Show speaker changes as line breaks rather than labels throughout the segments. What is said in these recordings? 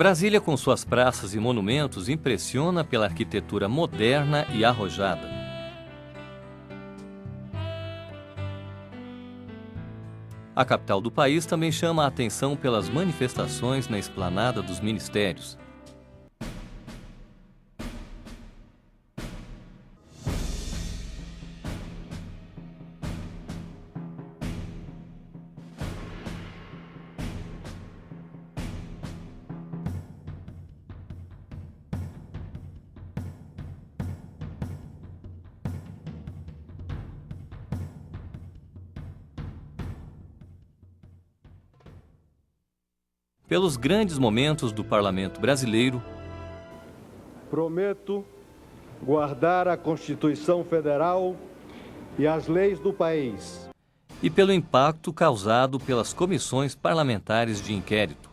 Brasília, com suas praças e monumentos, impressiona pela arquitetura moderna e arrojada. A capital do país também chama a atenção pelas manifestações na esplanada dos ministérios. Pelos grandes momentos do parlamento brasileiro.
Prometo guardar a Constituição Federal e as leis do país.
E pelo impacto causado pelas comissões parlamentares de inquérito.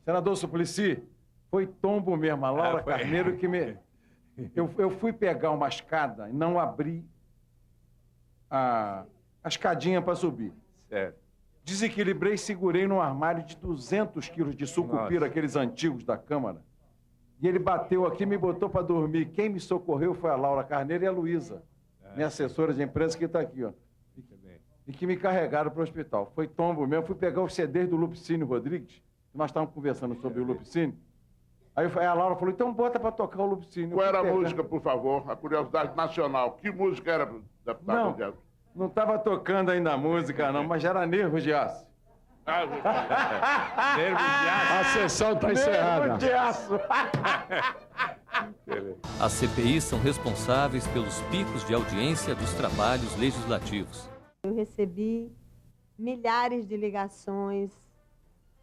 Senador Suplicy, foi tombo mesmo, a Laura Carneiro que me... Eu fui pegar uma escada e não abri a escadinha para subir.
Certo.
Desequilibrei e segurei num armário de 200 quilos de sucupira, aqueles antigos da Câmara. E ele bateu aqui e me botou para dormir. Quem me socorreu foi a Laura Carneiro e a Luísa, minha assessora de imprensa, que está aqui, ó. E que me carregaram para o hospital. Foi tombo mesmo. Fui pegar os CDs do Lupicínio Rodrigues. Nós estávamos conversando sobre o Lupicínio. Aí a Laura falou, então bota para tocar o Lupicínio.
Qual era a música, por favor? A curiosidade nacional. Que música era, deputado Gugel?
Não estava tocando ainda a música, não, mas já era Nervos de Aço.
Nervos de Aço.
A sessão está encerrada.
Nervos de Aço.
As CPIs são responsáveis pelos picos de audiência dos trabalhos legislativos.
Eu recebi milhares de ligações,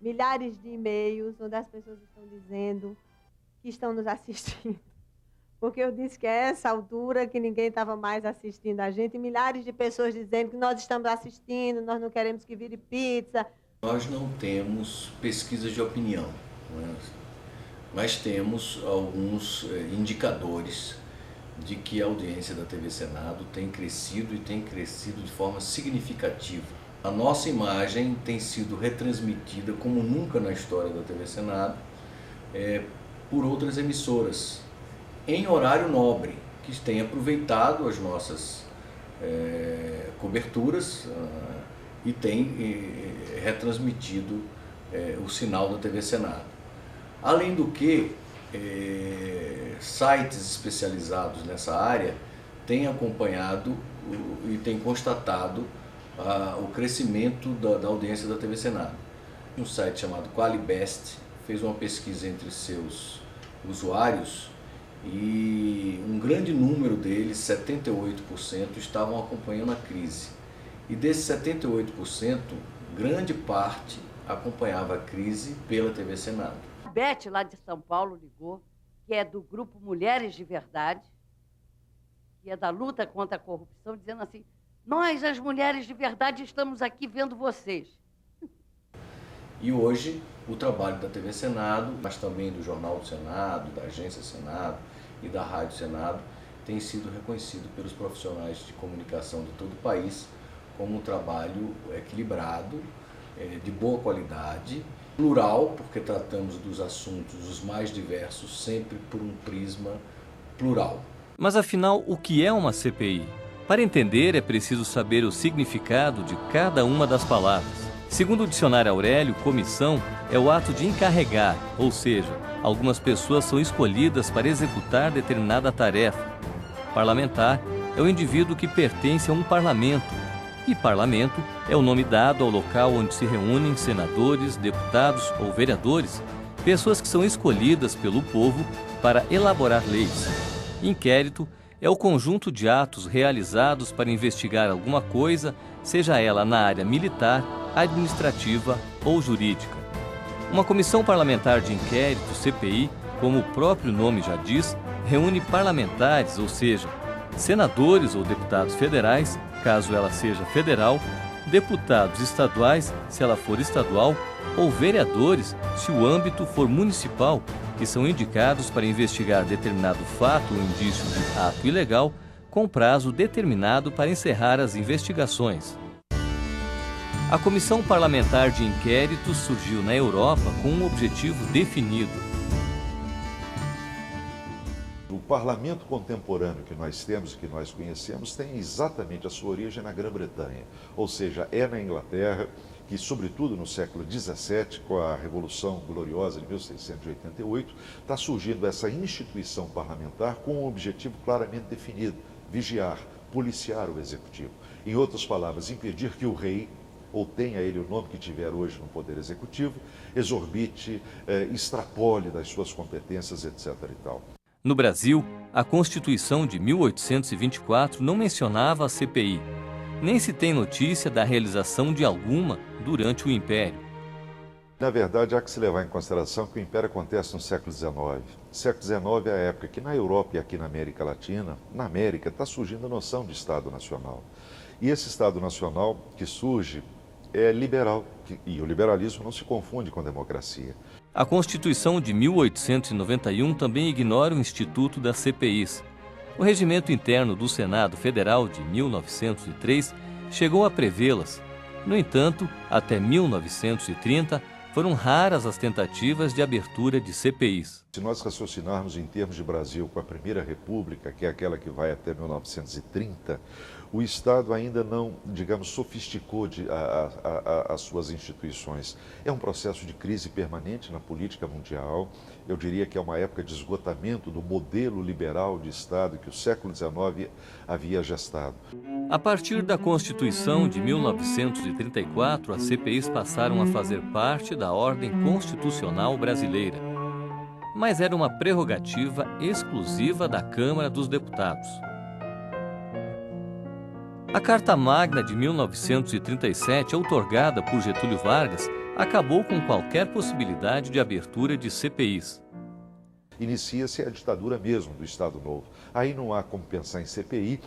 milhares de e-mails, onde as pessoas estão dizendo que estão nos assistindo. Porque eu disse que é essa altura que ninguém estava mais assistindo a gente, e milhares de pessoas dizendo que nós estamos assistindo, nós não queremos que vire pizza.
Nós não temos pesquisas de opinião, né? Mas temos alguns indicadores de que a audiência da TV Senado tem crescido e tem crescido de forma significativa. A nossa imagem tem sido retransmitida como nunca na história da TV Senado por outras emissoras, em horário nobre, que têm aproveitado as nossas coberturas e têm retransmitido o sinal da TV Senado. Além do que, sites especializados nessa área têm acompanhado e têm constatado o crescimento da audiência da TV Senado. Um site chamado Qualibest fez uma pesquisa entre seus usuários e um grande número deles, 78%, estavam acompanhando a crise. E desses 78%, grande parte acompanhava a crise pela TV Senado.
A Beth, lá de São Paulo, ligou, que é do grupo Mulheres de Verdade, que é da luta contra a corrupção, dizendo assim, nós, as mulheres de verdade, estamos aqui vendo vocês.
E hoje, o trabalho da TV Senado, mas também do Jornal do Senado, da Agência Senado e da Rádio Senado, tem sido reconhecido pelos profissionais de comunicação de todo o país como um trabalho equilibrado, de boa qualidade, plural, porque tratamos dos assuntos os mais diversos, sempre por um prisma plural.
Mas afinal, o que é uma CPI? Para entender, é preciso saber o significado de cada uma das palavras. Segundo o dicionário Aurélio, comissão é o ato de encarregar, ou seja, algumas pessoas são escolhidas para executar determinada tarefa. Parlamentar é o indivíduo que pertence a um parlamento, e parlamento é o nome dado ao local onde se reúnem senadores, deputados ou vereadores, pessoas que são escolhidas pelo povo para elaborar leis. Inquérito é o conjunto de atos realizados para investigar alguma coisa, seja ela na área militar, administrativa ou jurídica. Uma comissão parlamentar de inquérito, CPI, como o próprio nome já diz, reúne parlamentares, ou seja, senadores ou deputados federais, caso ela seja federal, deputados estaduais, se ela for estadual, ou vereadores, se o âmbito for municipal, que são indicados para investigar determinado fato ou indício de ato ilegal, com prazo determinado para encerrar as investigações. A Comissão Parlamentar de Inquérito surgiu na Europa com um objetivo definido:
O parlamento contemporâneo que nós temos, que nós conhecemos, tem exatamente a sua origem na Grã-Bretanha, ou seja, é na Inglaterra, que sobretudo no século XVII, com a Revolução Gloriosa de 1688, está surgindo essa instituição parlamentar com um objetivo claramente definido: vigiar, policiar o executivo. Em outras palavras, impedir que o rei, ou tenha ele o nome que tiver hoje no Poder Executivo, exorbite, extrapole das suas competências, etc. e tal.
No Brasil, a Constituição de 1824 não mencionava a CPI, nem se tem notícia da realização de alguma durante o Império.
Na verdade, há que se levar em consideração que o Império acontece no século XIX. O século XIX é a época que na Europa e aqui na América Latina, na América, está surgindo a noção de Estado Nacional. E esse Estado Nacional que surge é liberal, e o liberalismo não se confunde com a democracia.
A Constituição de 1891 também ignora o Instituto das CPIs. O Regimento Interno do Senado Federal de 1903 chegou a prevê-las. No entanto, até 1930, foram raras as tentativas de abertura de CPIs.
Se nós raciocinarmos em termos de Brasil com a Primeira República, que é aquela que vai até 1930, o Estado ainda não, digamos, sofisticou as suas instituições. É um processo de crise permanente na política mundial. Eu diria que é uma época de esgotamento do modelo liberal de Estado que o século XIX havia gestado.
A partir da Constituição de 1934, as CPIs passaram a fazer parte da ordem constitucional brasileira. Mas era uma prerrogativa exclusiva da Câmara dos Deputados. A Carta Magna de 1937, outorgada por Getúlio Vargas, acabou com qualquer possibilidade de abertura de CPIs.
Inicia-se a ditadura mesmo do Estado Novo. Aí não há como pensar em CPI,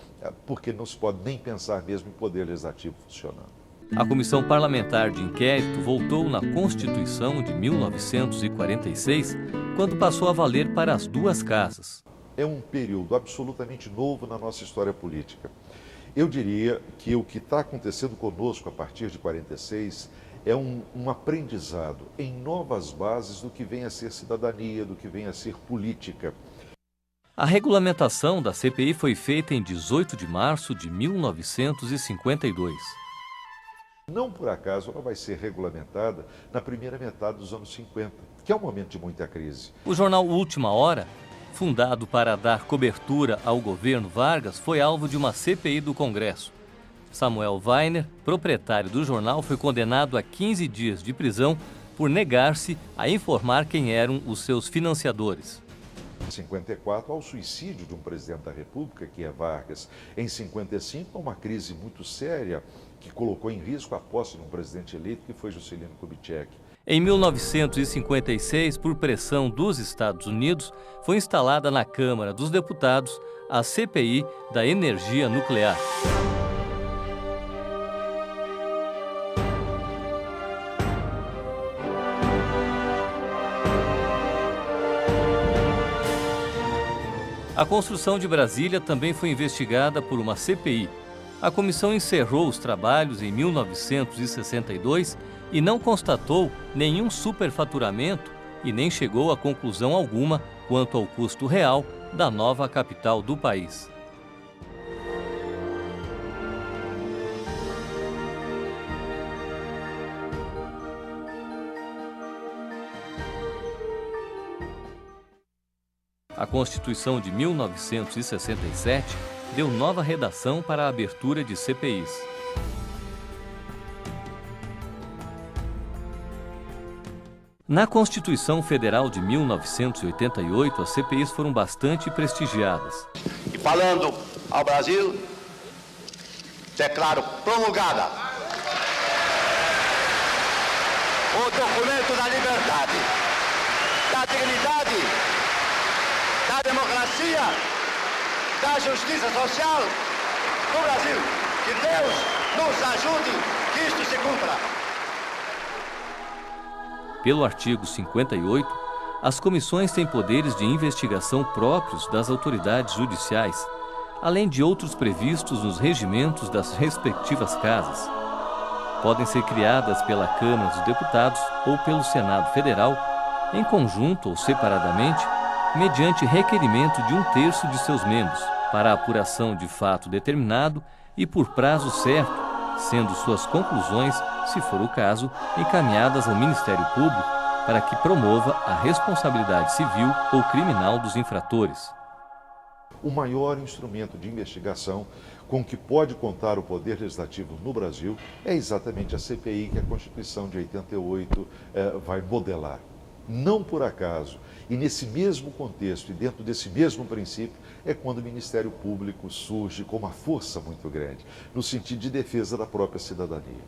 porque não se pode nem pensar mesmo em poder legislativo funcionando.
A Comissão Parlamentar de Inquérito voltou na Constituição de 1946, quando passou a valer para as duas casas.
É um período absolutamente novo na nossa história política. Eu diria que o que está acontecendo conosco a partir de 46 é um aprendizado em novas bases do que vem a ser cidadania, do que vem a ser política.
A regulamentação da CPI foi feita em 18 de março de 1952.
Não por acaso ela vai ser regulamentada na primeira metade dos anos 50, que é um momento de muita crise.
O jornal Última Hora, fundado para dar cobertura ao governo Vargas, foi alvo de uma CPI do Congresso. Samuel Weiner, proprietário do jornal, foi condenado a 15 dias de prisão por negar-se a informar quem eram os seus financiadores.
Em 54, ao suicídio de um presidente da República, que é Vargas. Em 55, uma crise muito séria que colocou em risco a posse de um presidente eleito, que foi Juscelino Kubitschek.
Em 1956, por pressão dos Estados Unidos, foi instalada na Câmara dos Deputados a CPI da energia nuclear. A construção de Brasília também foi investigada por uma CPI. A comissão encerrou os trabalhos em 1962 e não constatou nenhum superfaturamento e nem chegou a conclusão alguma quanto ao custo real da nova capital do país. A Constituição de 1967 deu nova redação para a abertura de CPIs. Na Constituição Federal de 1988, as CPIs foram bastante prestigiadas.
E falando ao Brasil, declaro promulgada o documento da liberdade, da dignidade, da democracia, da justiça social no Brasil. Que Deus nos ajude que isto se cumpra.
Pelo artigo 58, as comissões têm poderes de investigação próprios das autoridades judiciais, além de outros previstos nos regimentos das respectivas casas. Podem ser criadas pela Câmara dos Deputados ou pelo Senado Federal, em conjunto ou separadamente, mediante requerimento de 1/3 de seus membros, para a apuração de fato determinado e por prazo certo, sendo suas conclusões, se for o caso, encaminhadas ao Ministério Público para que promova a responsabilidade civil ou criminal dos infratores.
O maior instrumento de investigação com que pode contar o Poder Legislativo no Brasil é exatamente a CPI que a Constituição de 88 vai modelar. Não por acaso, e nesse mesmo contexto e dentro desse mesmo princípio, é quando o Ministério Público surge com uma força muito grande, no sentido de defesa da própria cidadania.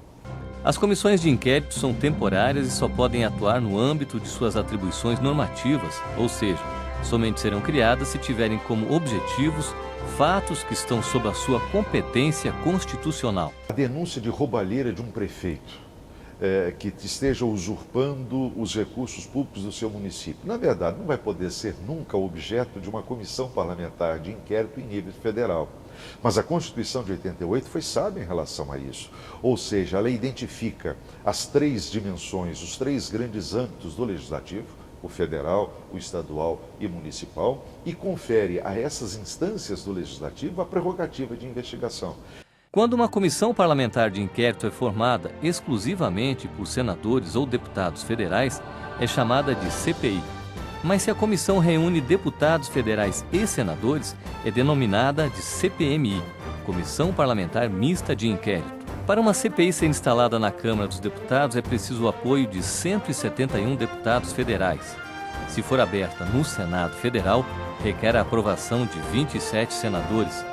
As comissões de inquérito são temporárias e só podem atuar no âmbito de suas atribuições normativas, ou seja, somente serão criadas se tiverem como objetivos fatos que estão sob a sua competência constitucional.
A denúncia de roubalheira de um prefeito que esteja usurpando os recursos públicos do seu município, na verdade, não vai poder ser nunca objeto de uma comissão parlamentar de inquérito em nível federal. Mas a Constituição de 88 foi sábia em relação a isso. Ou seja, ela identifica as 3 dimensões, os 3 grandes âmbitos do legislativo, o federal, o estadual e municipal, e confere a essas instâncias do legislativo a prerrogativa de investigação.
Quando uma comissão parlamentar de inquérito é formada exclusivamente por senadores ou deputados federais, é chamada de CPI. Mas se a comissão reúne deputados federais e senadores, é denominada de CPMI, Comissão Parlamentar Mista de Inquérito. Para uma CPI ser instalada na Câmara dos Deputados, é preciso o apoio de 171 deputados federais. Se for aberta no Senado Federal, requer a aprovação de 27 senadores.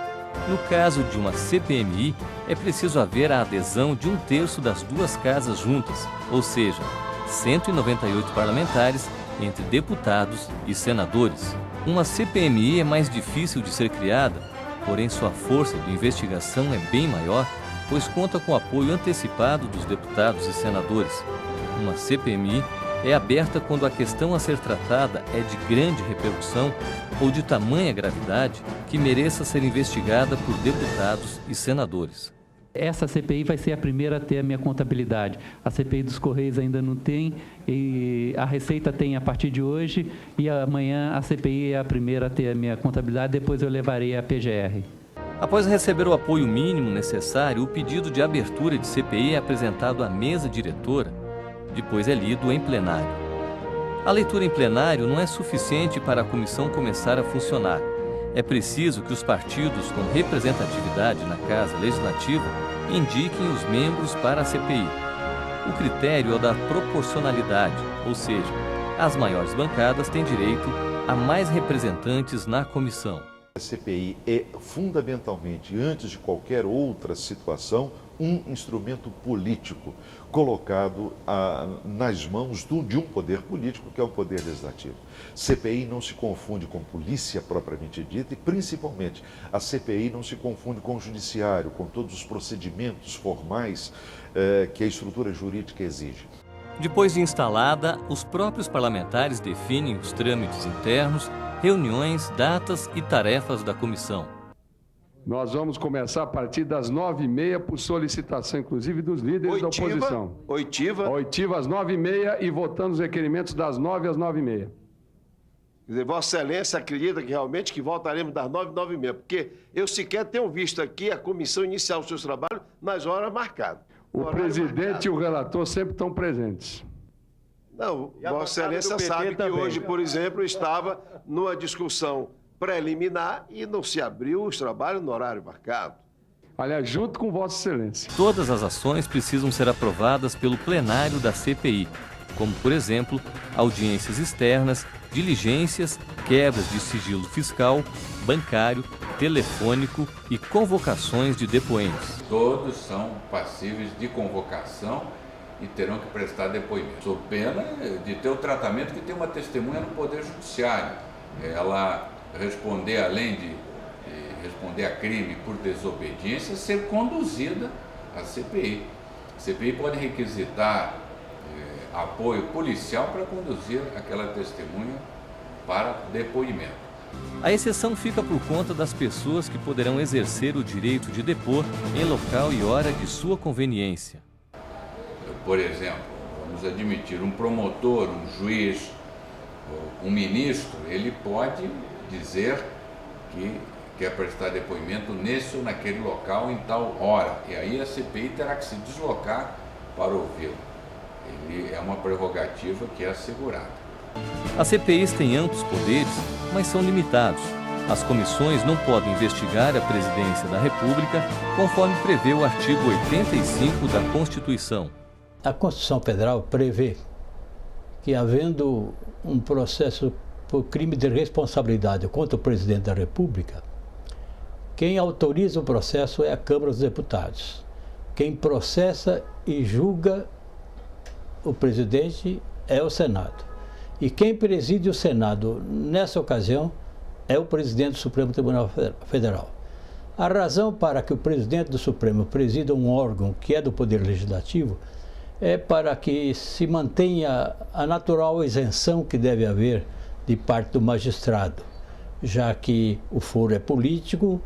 No caso de uma CPMI, é preciso haver a adesão de 1/3 das 2 casas juntas, ou seja, 198 parlamentares entre deputados e senadores. Uma CPMI é mais difícil de ser criada, porém sua força de investigação é bem maior, pois conta com o apoio antecipado dos deputados e senadores. Uma CPMI é aberta quando a questão a ser tratada é de grande repercussão ou de tamanha gravidade que mereça ser investigada por deputados e senadores.
Essa CPI vai ser a primeira a ter a minha contabilidade. A CPI dos Correios ainda não tem, e a Receita tem a partir de hoje, e amanhã a CPI é a primeira a ter a minha contabilidade, depois eu levarei a PGR.
Após receber o apoio mínimo necessário, o pedido de abertura de CPI é apresentado à mesa diretora, depois é lido em plenário. A leitura em plenário não é suficiente para a comissão começar a funcionar. É preciso que os partidos com representatividade na Casa Legislativa indiquem os membros para a CPI. O critério é o da proporcionalidade, ou seja, as maiores bancadas têm direito a mais representantes na comissão.
A CPI é fundamentalmente, antes de qualquer outra situação, um instrumento político colocado nas mãos de um poder político, que é o poder legislativo. CPI não se confunde com polícia propriamente dita e, principalmente, a CPI não se confunde com o judiciário, com todos os procedimentos formais que a estrutura jurídica exige.
Depois de instalada, os próprios parlamentares definem os trâmites internos, reuniões, datas e tarefas da comissão.
Nós vamos começar a partir das 9h30, por solicitação, inclusive, dos líderes da oposição.
Oitiva
às 9h30 e votando os requerimentos das 9 às 9h30.
Quer dizer, Vossa Excelência acredita que realmente que voltaremos das 9 às 9h30, porque eu sequer tenho visto aqui a comissão iniciar os seus trabalhos nas horas marcadas.
O presidente e o relator sempre estão presentes.
Não, Vossa Excelência sabe que hoje, por exemplo, estava numa discussão preliminar e não se abriu os trabalhos no horário marcado.
Aliás, junto com Vossa Excelência.
Todas as ações precisam ser aprovadas pelo plenário da CPI, como, por exemplo, audiências externas, diligências, quebras de sigilo fiscal, bancário, telefônico e convocações de depoentes.
Todos são passíveis de convocação e terão que prestar depoimento, sob pena de ter o tratamento que tem uma testemunha no Poder Judiciário. Ela responder, além de responder a crime por desobediência, ser conduzida à CPI. A CPI pode requisitar apoio policial para conduzir aquela testemunha para depoimento.
A exceção fica por conta das pessoas que poderão exercer o direito de depor em local e hora de sua conveniência.
Por exemplo, vamos admitir um promotor, um juiz, um ministro, ele pode dizer que quer prestar depoimento nesse ou naquele local em tal hora, e aí a CPI terá que se deslocar para ouvi-lo. Ele é uma prerrogativa que é assegurada.
As CPIs têm amplos poderes, mas são limitados. As comissões não podem investigar a presidência da República, conforme prevê o artigo 85 da Constituição.
A Constituição Federal prevê que, havendo um processo por crime de responsabilidade contra o presidente da República, quem autoriza o processo é a Câmara dos Deputados. Quem processa e julga o presidente é o Senado. E quem preside o Senado nessa ocasião é o presidente do Supremo Tribunal Federal. A razão para que o presidente do Supremo presida um órgão que é do Poder Legislativo é para que se mantenha a natural isenção que deve haver de parte do magistrado, já que o foro é político,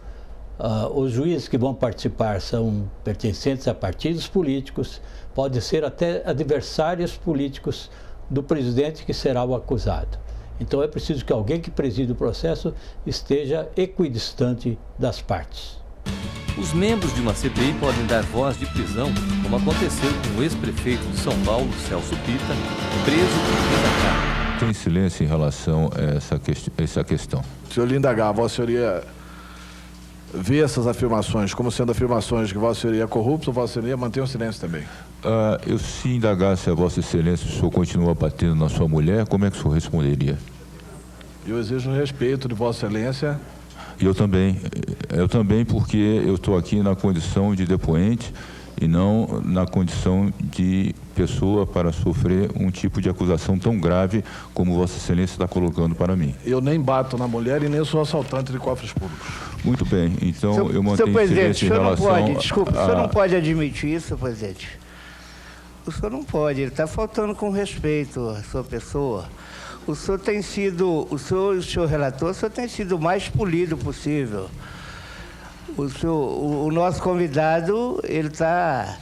os juízes que vão participar são pertencentes a partidos políticos, podem ser até adversários políticos do presidente que será o acusado. Então é preciso que alguém que preside o processo esteja equidistante das partes.
Os membros de uma CPI podem dar voz de prisão, como aconteceu com o ex-prefeito de São Paulo, Celso Pitta, preso por desacato.
Tem silêncio em relação a essa questão.
Senhor Lindagar, Vossa Senhoria vê essas afirmações como sendo afirmações que Vossa Senhoria é corrupto, ou Vossa Senhoria mantém o silêncio também?
Eu, se indagasse a Vossa Excelência, o senhor continua batendo na sua mulher, como é que o senhor responderia?
Eu exijo respeito de Vossa Excelência.
Eu também, porque eu estou aqui na condição de depoente e não na condição de pessoa para sofrer um tipo de acusação tão grave como Vossa Excelência está colocando para mim.
Eu nem bato na mulher e nem sou assaltante de cofres públicos.
Muito bem, então eu mantenho
silêncio em relação...
Desculpa,
o senhor não pode admitir isso, presidente. O senhor não pode, ele está faltando com respeito à sua pessoa. O senhor tem sido, o senhor relator, o senhor tem sido o mais polido possível. O nosso convidado, ele está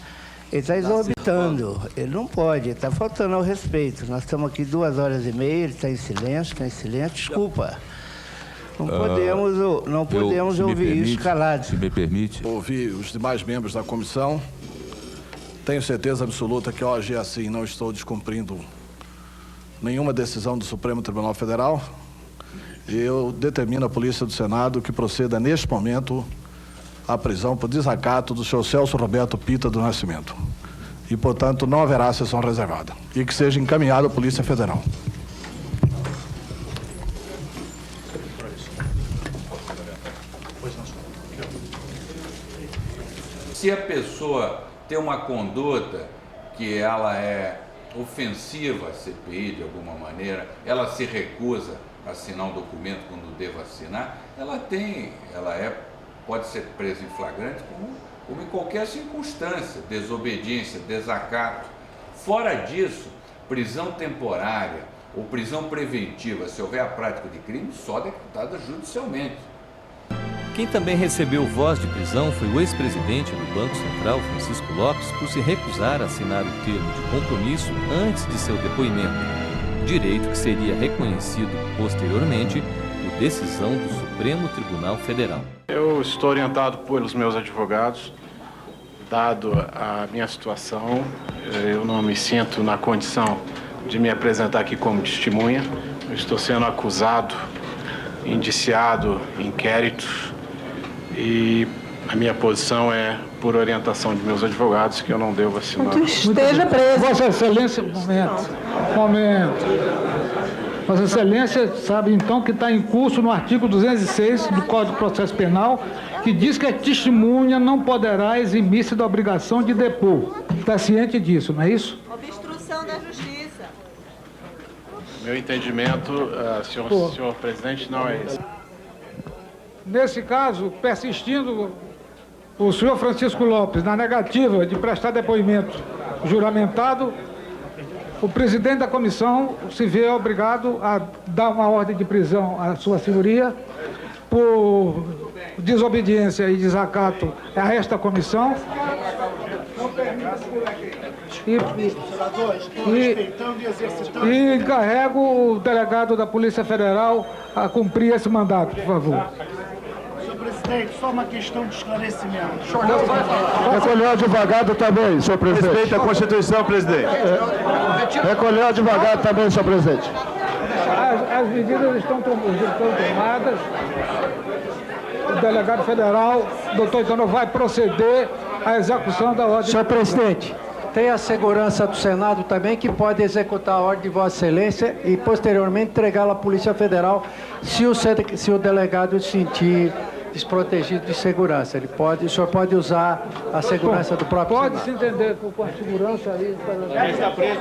exorbitando. Ele não pode, está faltando ao respeito. Nós estamos aqui 2h30, ele está em silêncio, desculpa. Não podemos ouvir isso calado.
Se me permite.
Ouvi os demais membros da comissão. Tenho certeza absoluta que ao agir assim não estou descumprindo nenhuma decisão do Supremo Tribunal Federal. Eu determino à Polícia do Senado que proceda neste momento à prisão por desacato do senhor Celso Roberto Pitta do Nascimento. E, portanto, não haverá sessão reservada. E que seja encaminhado à Polícia Federal.
Se a pessoa tem uma conduta que ela é ofensiva à CPI de alguma maneira, ela se recusa a assinar um documento quando deva assinar, pode ser presa em flagrante como em qualquer circunstância, desobediência, desacato. Fora disso, prisão temporária ou prisão preventiva, se houver a prática de crime, só decretada judicialmente.
Quem também recebeu voz de prisão foi o ex-presidente do Banco Central, Francisco Lopes, por se recusar a assinar o termo de compromisso antes de seu depoimento, direito que seria reconhecido posteriormente por decisão do Supremo Tribunal Federal.
Eu estou orientado pelos meus advogados, dado a minha situação, eu não me sinto na condição de me apresentar aqui como testemunha. Eu estou sendo acusado, indiciado em inquéritos, e a minha posição é, por orientação de meus advogados, que eu não devo assinar.
Esteja preso. Vossa Excelência, momento. Vossa Excelência sabe então que está em curso no artigo 206 do Código de Processo Penal, que diz que a testemunha não poderá eximir-se da obrigação de depor. Está ciente disso, não é isso?
Obstrução da justiça.
Meu entendimento, senhor presidente, não é esse.
Nesse caso, persistindo o senhor Francisco Lopes na negativa de prestar depoimento juramentado, o presidente da comissão se vê obrigado a dar uma ordem de prisão à sua senhoria por desobediência e desacato a esta comissão. Não permite por aqui. e encarrego o delegado da Polícia Federal a cumprir esse mandato, por favor.
Senhor presidente, só uma questão de esclarecimento.
Recolheu o advogado também, senhor presidente. Respeita a Constituição, presidente. Recolheu o advogado também, senhor presidente.
As medidas estão tomadas. O delegado federal, doutor Itano, vai proceder à execução da ordem.
Senhor presidente, tem a segurança do Senado também, que pode executar a ordem de Vossa Excelência e posteriormente entregá-la à Polícia Federal se o delegado se sentir desprotegido de segurança. O senhor pode usar a segurança do próprio Senado.
Pode se entender com a segurança ali. Já está preso.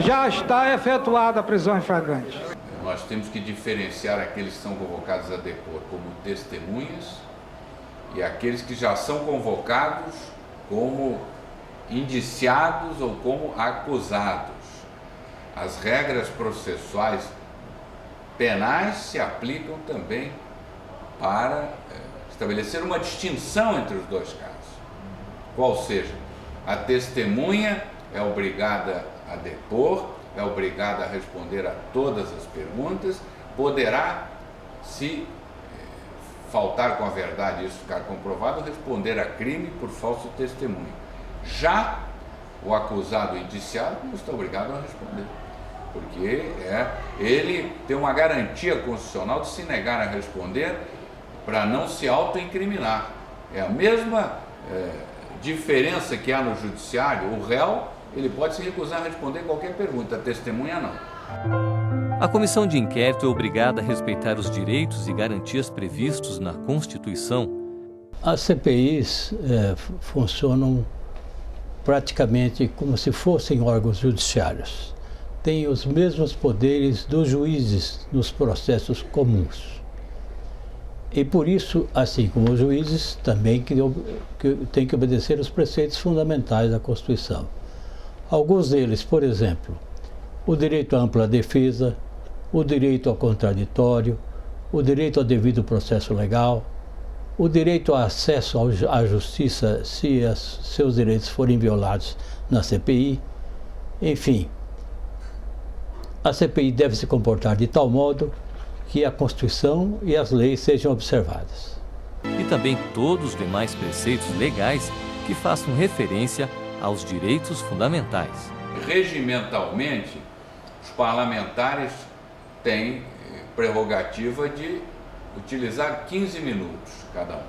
Já está efetuada a prisão em flagrante.
Nós temos que diferenciar aqueles que são convocados a depor como testemunhas e aqueles que já são convocados como indiciados ou como acusados. As regras processuais penais se aplicam também para estabelecer uma distinção entre os dois casos. Qual seja, a testemunha é obrigada a depor, é obrigada a responder a todas as perguntas, poderá, se faltar com a verdade e isso ficar comprovado, responder a crime por falso testemunho. Já o acusado indiciado não está obrigado a responder, porque ele tem uma garantia constitucional de se negar a responder para não se autoincriminar. É a mesma diferença que há no judiciário. O réu, ele pode se recusar a responder qualquer pergunta, a testemunha não.
A comissão de inquérito é obrigada a respeitar os direitos e garantias previstos na Constituição.
As CPIs funcionam praticamente como se fossem órgãos judiciários. Têm os mesmos poderes dos juízes nos processos comuns. E por isso, assim como os juízes, também têm que obedecer os preceitos fundamentais da Constituição. Alguns deles, por exemplo, o direito à ampla defesa, o direito ao contraditório, o direito ao devido processo legal, o direito ao acesso à justiça se seus direitos forem violados na CPI. Enfim, a CPI deve se comportar de tal modo que a Constituição e as leis sejam observadas.
E também todos os demais preceitos legais que façam referência aos direitos fundamentais.
Regimentalmente, os parlamentares têm prerrogativa de utilizar 15 minutos cada um.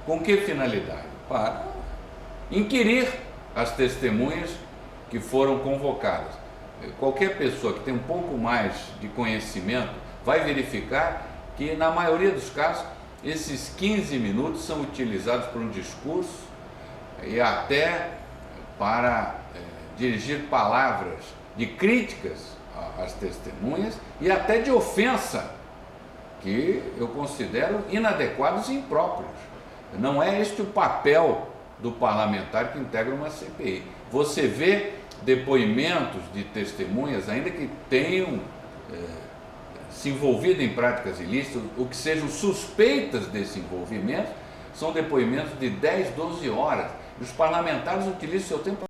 Com que finalidade? Para inquirir as testemunhas que foram convocadas. Qualquer pessoa que tem um pouco mais de conhecimento vai verificar que, na maioria dos casos, esses 15 minutos são utilizados para um discurso e até para dirigir palavras de críticas às testemunhas e até de ofensa, que eu considero inadequados e impróprios. Não é este o papel do parlamentar que integra uma CPI. Você vê depoimentos de testemunhas, ainda que tenham se envolvido em práticas ilícitas, ou que sejam suspeitas desse envolvimento, são depoimentos de 10, 12 horas. E os parlamentares utilizam seu tempo